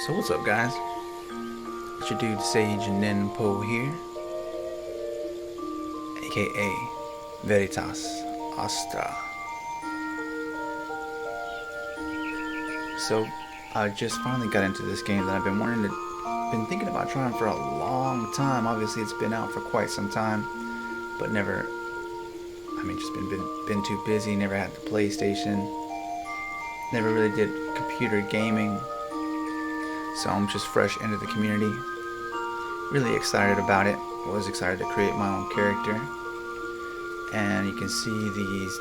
So what's up, guys? It's your dude Sage Ninpo here, aka Veritas Astra. So I just finally got into this game that I've been thinking about trying for a long time. Obviously, it's been out for quite some time, but never. Just been too busy. Never had the PlayStation. Never really did computer gaming. So I'm just fresh into the community. Really excited about it. Was excited to create my own character. And you can see these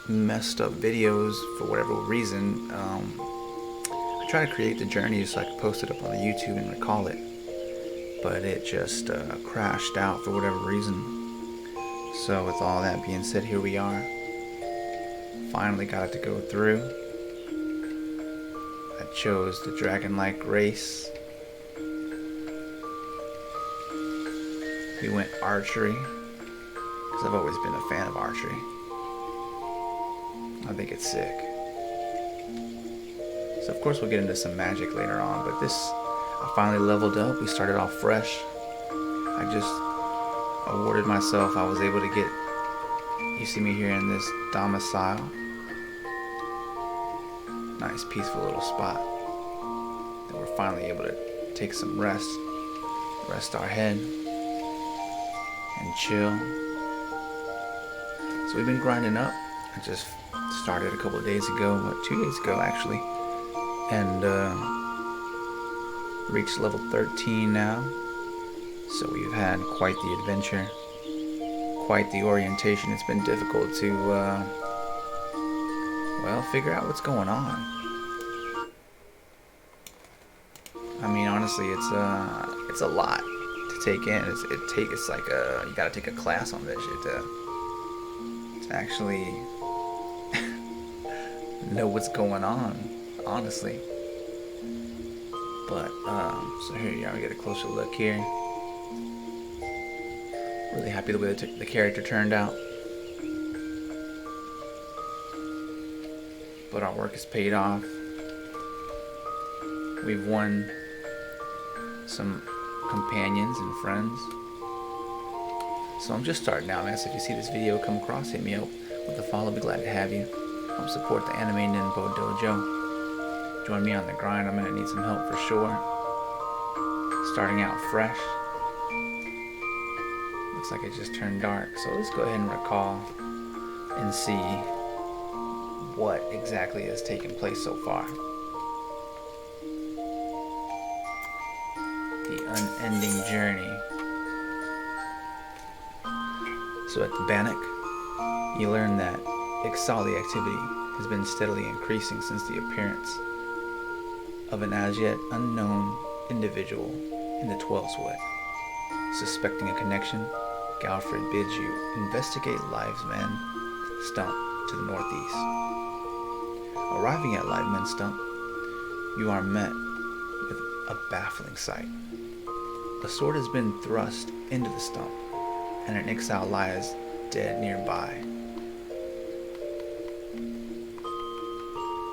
messed up videos for whatever reason. I try to create the journey so I could post it up on the YouTube and recall it, but it just crashed out for whatever reason. So with all that being said, here we are. Finally got it to go through. I chose the dragon-like race. We went archery, because I've always been a fan of archery. I think it's sick. So of course we'll get into some magic later on, but I finally leveled up. We started off fresh. I just awarded myself. I was able to get, you see me here in this domicile. Nice peaceful little spot that we're finally able to take some rest our head and chill. So we've been grinding up. I just started a couple of days ago, 2 days ago actually, and reached level 13 now. So we've had quite the adventure, quite the orientation. It's been difficult to figure out what's going on. Honestly, it's a lot to take in. It's like you gotta take a class on this shit to actually know what's going on, honestly. But so here you are. We get a closer look here. Really happy the way the character turned out. But our work has paid off. We've won some companions and friends. So I'm just starting out, man. So if you see this video come across, hit me up with a follow. I'll be glad to have you. Help support the Anime Ninpo Dojo. Join me on the grind. I'm gonna need some help for sure. Starting out fresh. Looks like it just turned dark. So let's go ahead and recall and see what exactly has taken place so far. The unending journey. So at the Bannock, you learn that Ixali activity has been steadily increasing since the appearance of an as yet unknown individual in the 12's Wood. Suspecting a connection, Galfred bids you investigate Liveman Stump to the northeast. Arriving at Liveman Stump, you are met with a baffling sight. A sword has been thrust into the stump, and an exile lies dead nearby.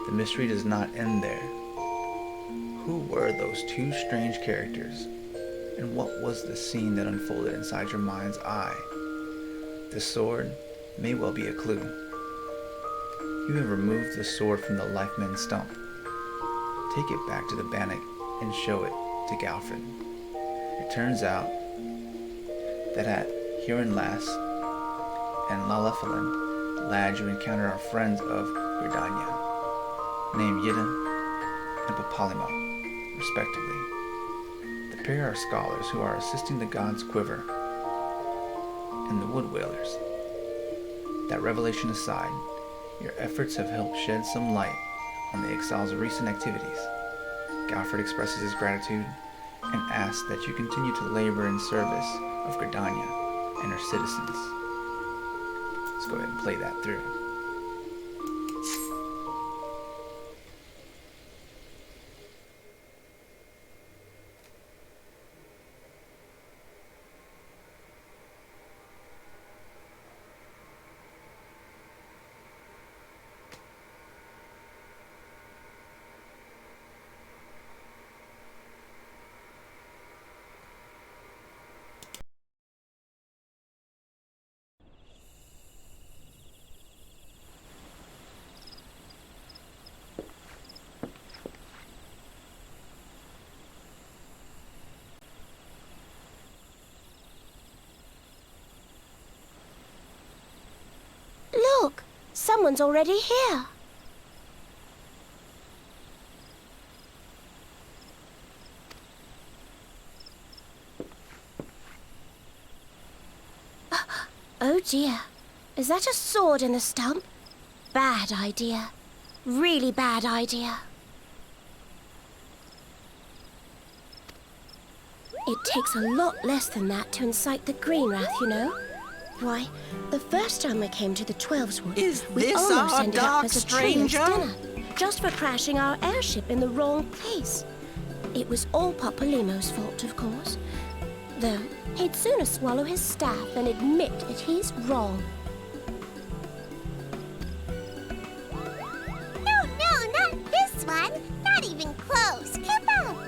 The mystery does not end there. Who were those two strange characters, and what was the scene that unfolded inside your mind's eye? The sword may well be a clue. You have removed the sword from the Lifeman Stump. Take it back to the Bannock and show it to Galfred. It turns out that at Huron-Lass and Lalefalin, the lads you encounter are friends of Gridania, named Yida and Papalima, respectively. The pair are scholars who are assisting the gods Quiver and the Wood Whalers. That revelation aside, your efforts have helped shed some light on the Exile's recent activities. Galfred expresses his gratitude and asks that you continue to labor in service of Gridania and her citizens. Let's go ahead and play that through. someone's already here. Oh dear. Is that a sword in the stump? Bad idea. Really bad idea. It takes a lot less than that to incite the green wrath, you know. Why, the first time we came to the 12's Wood, we almost ended up as a treeless dinner, just for crashing our airship in the wrong place. It was all Papalymo's fault, of course. Though, he'd sooner swallow his staff than admit that he's wrong. No, not this one. Not even close. Kippa!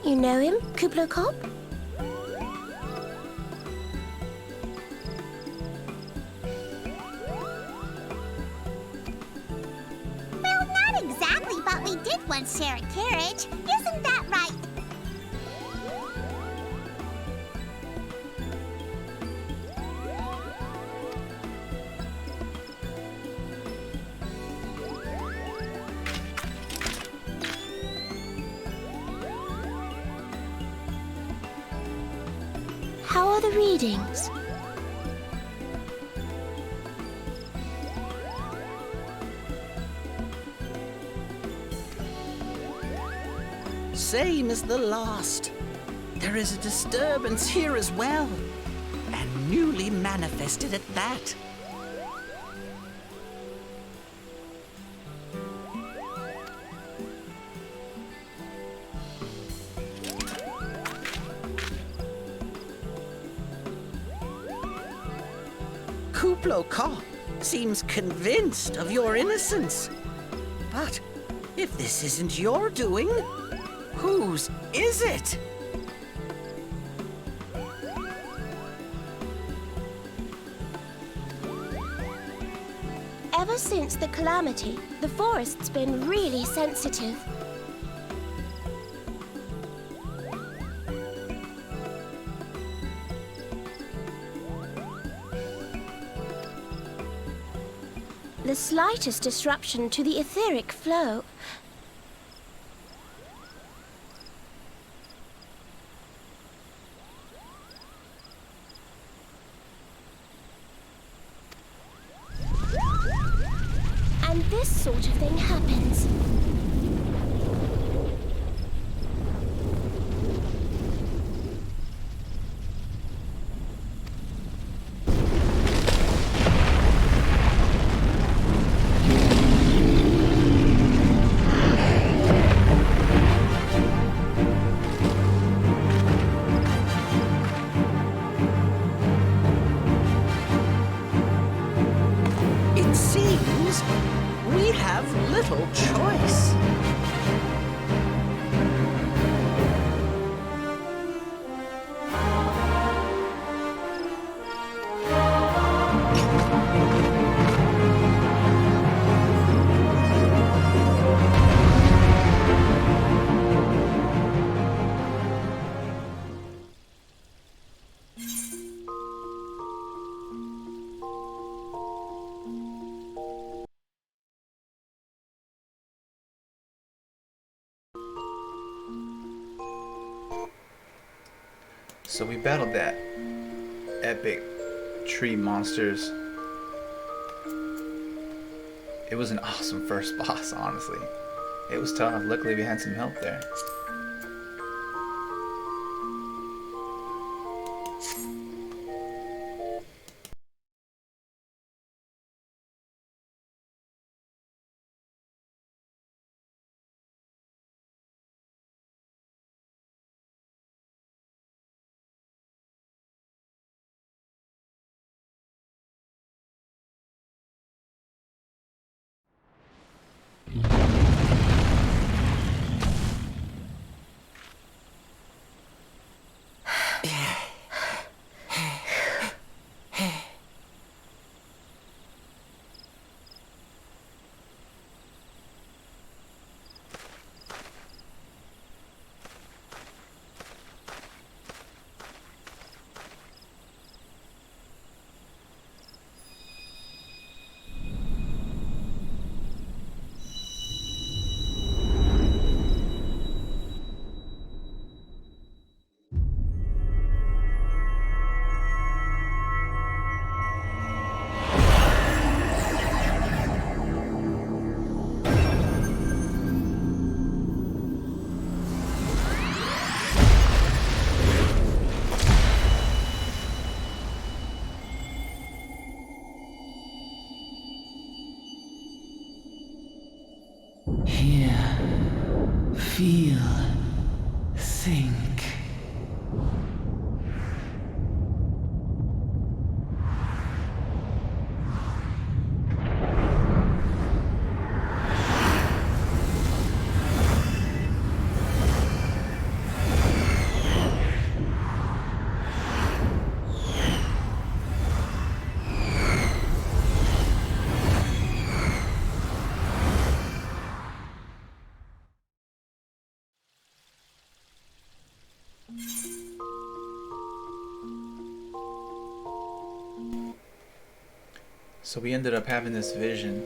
You know him, Kublokop? Well, not exactly, but we did once share a carriage. Isn't that right? How are the readings? Same as the last. There is a disturbance here as well, and newly manifested at that. Kublokop seems convinced of your innocence. But if this isn't your doing, whose is it? Ever since the calamity, the forest's been really sensitive. The slightest disruption to the etheric flow. And this sort of thing happens. It seems we have little choice. So we battled that epic tree monsters. It was an awesome first boss, honestly. It was tough. Luckily we had some help there. Hear, feel, think. So we ended up having this vision,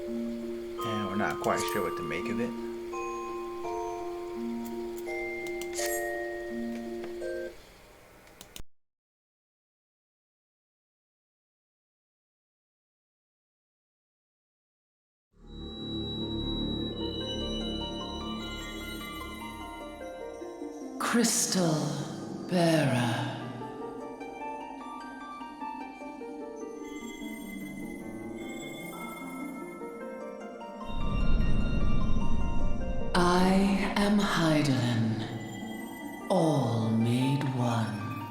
and we're not quite sure what to make of it. Crystal bearer. I am Heidelin, all made one.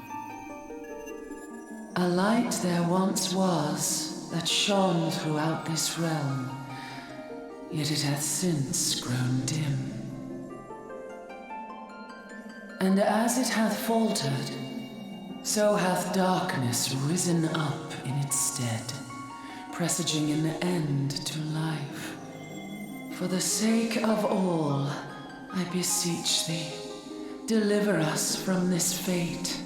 A light there once was that shone throughout this realm, yet it hath since grown dim. And as it hath faltered, so hath darkness risen up in its stead, presaging an end to life. For the sake of all, I beseech thee, deliver us from this fate.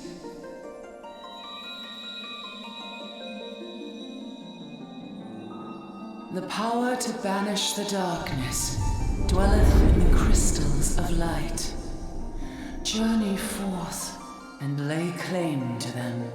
The power to banish the darkness dwelleth in the crystals of light. Journey forth and lay claim to them.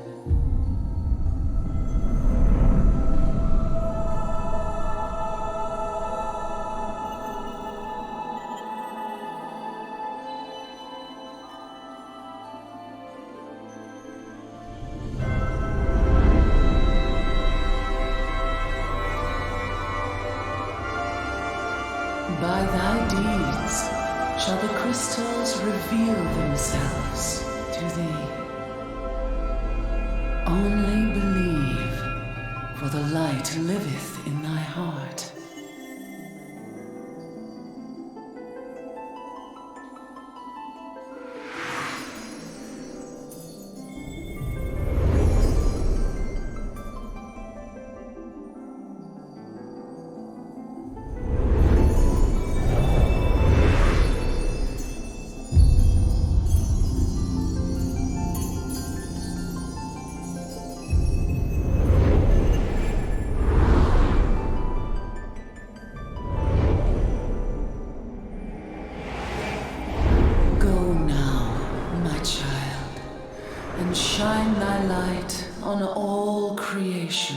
By thy deeds shall the crystals reveal themselves to thee. Only believe, for the light liveth in thy heart. Shine thy light on all creation.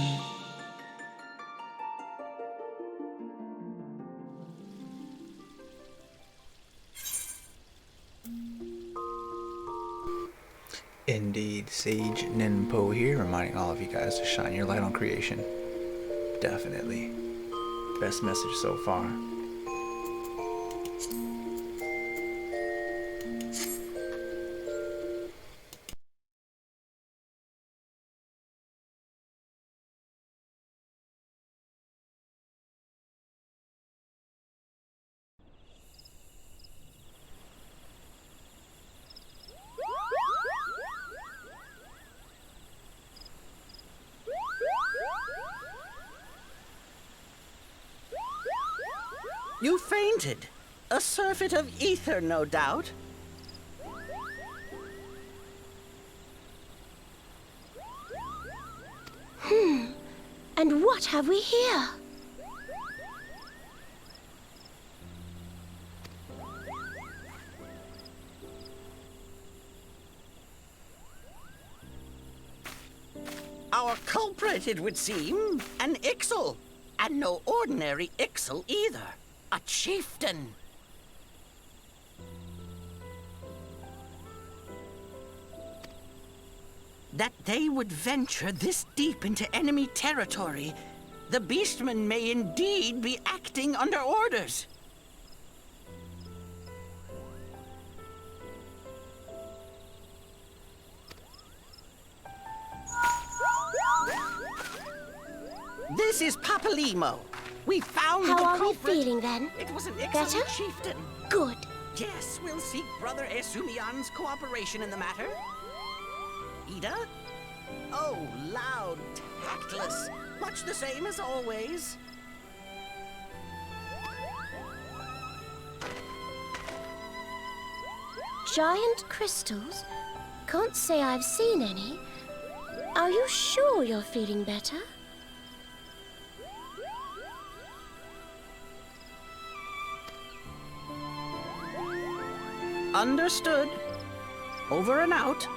Indeed, Sage Ninpo here, reminding all of you guys to shine your light on creation. Definitely. Best message so far. You fainted. A surfeit of ether, no doubt. And what have we here? Our culprit, it would seem, an Ixal. And no ordinary Ixal either. A chieftain. That they would venture this deep into enemy territory, the beastmen may indeed be acting under orders. This is Papalimo. We found the How are we culprit. feeling then? It was an excellent Better? chieftain. Good. Yes, we'll seek Brother Esumian's cooperation in the matter. Ida? Oh, loud, tactless. Much the same as always. Giant crystals? Can't say I've seen any. Are you sure you're feeling better? Understood. Over and out.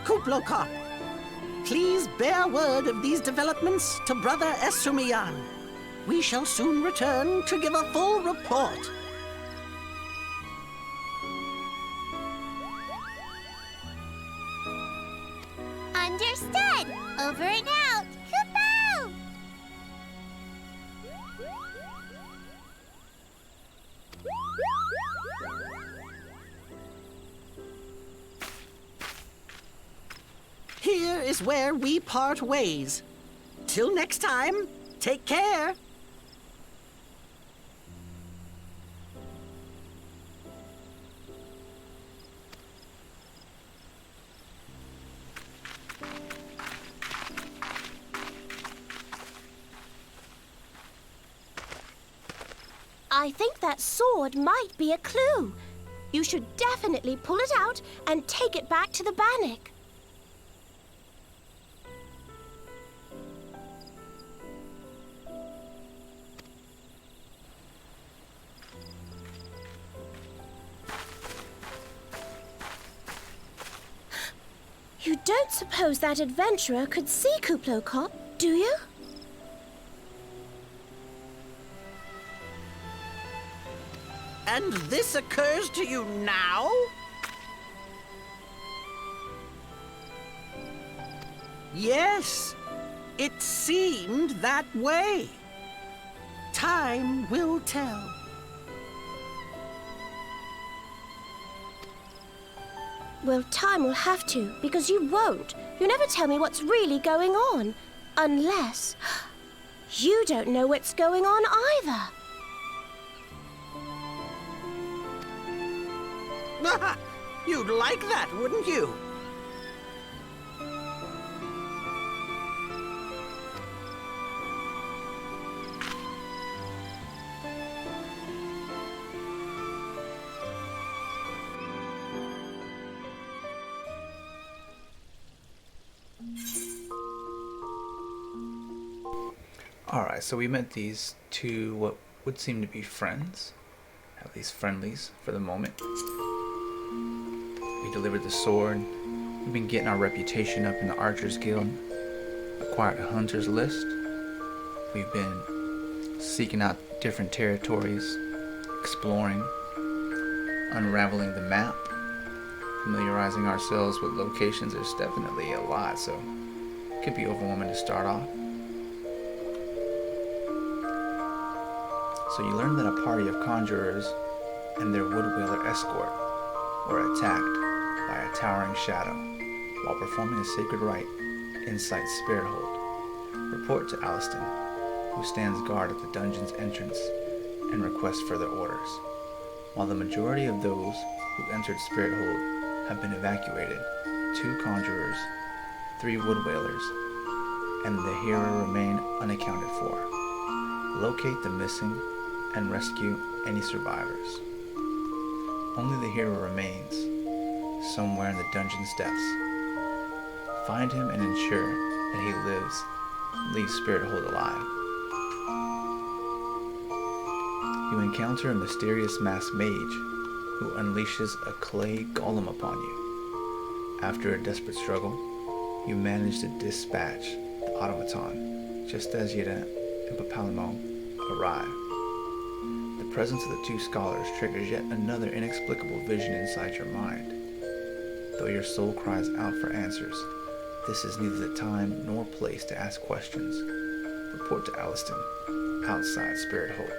Kuplokop, please bear word of these developments to Brother Esumian. We shall soon return to give a full report. Understood. Over and out. Kupo! Here is where we part ways. Till next time, take care. I think that sword might be a clue. You should definitely pull it out and take it back to the Bannock. You don't suppose that adventurer could see Kuplokop, do you? And this occurs to you now? Yes, it seemed that way. Time will tell. Well, time will have to, because you won't. You never tell me what's really going on. Unless... you don't know what's going on either. You'd like that, wouldn't you? Alright, so we met these two, what would seem to be friends, at least friendlies for the moment. We delivered the sword. We've been getting our reputation up in the Archers Guild, acquired a hunter's list. We've been seeking out different territories, exploring, unraveling the map, familiarizing ourselves with locations. There's definitely a lot, so it could be overwhelming to start off. So you learn that a party of conjurers and their woodwheeler escort were attacked by a towering shadow while performing a sacred rite inside Spirithold. Report to Aliston, who stands guard at the dungeon's entrance, and request further orders. While the majority of those who entered Spirithold have been evacuated, 2 conjurers, 3 woodwhalers, and the hero remain unaccounted for. Locate the missing and rescue any survivors. Only the hero remains, somewhere in the dungeon steps. Find him and ensure that he leaves Spirithold alive. You encounter a mysterious masked mage who unleashes a clay golem upon you. After a desperate struggle, you manage to dispatch the automaton just as Yida and Papalimo arrive. The presence of the 2 scholars triggers yet another inexplicable vision inside your mind. Though your soul cries out for answers, this is neither the time nor place to ask questions. Report to Aliston, outside Spirithold.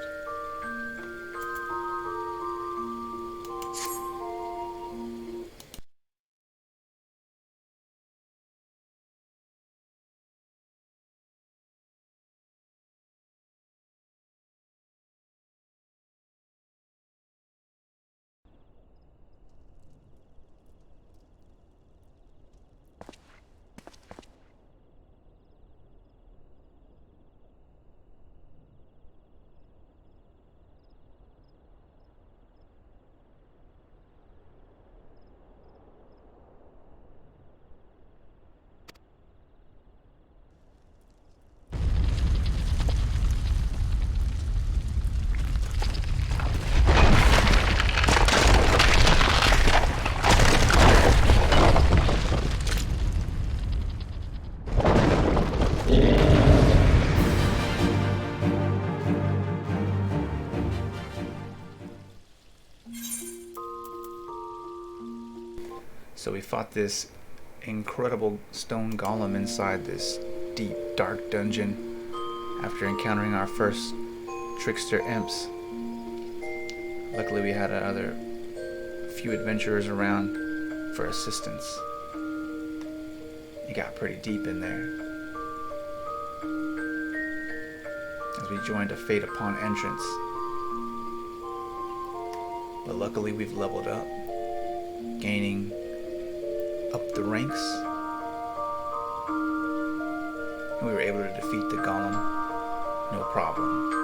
So we fought this incredible stone golem inside this deep, dark dungeon after encountering our first trickster imps. Luckily we had another few adventurers around for assistance. It got pretty deep in there as we joined a fate upon entrance. But luckily we've leveled up, gaining up the ranks, and we were able to defeat the golem, no problem.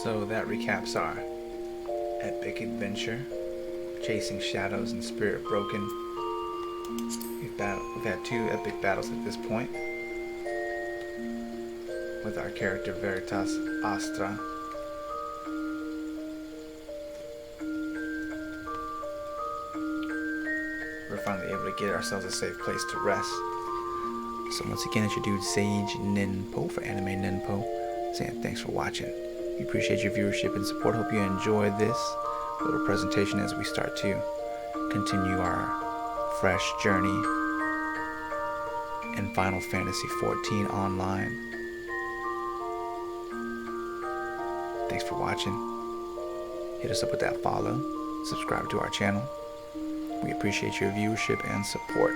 So that recaps our epic adventure, chasing shadows and spirit broken. We've had 2 epic battles at this point, with our character Veritas Astra. We're finally able to get ourselves a safe place to rest. So once again, it's your dude Sage Ninpo for Anime Ninpo, saying thanks for watching. We appreciate your viewership and support. Hope you enjoy this little presentation as we start to continue our fresh journey in Final Fantasy XIV Online. Thanks for watching. Hit us up with that follow. Subscribe to our channel. We appreciate your viewership and support.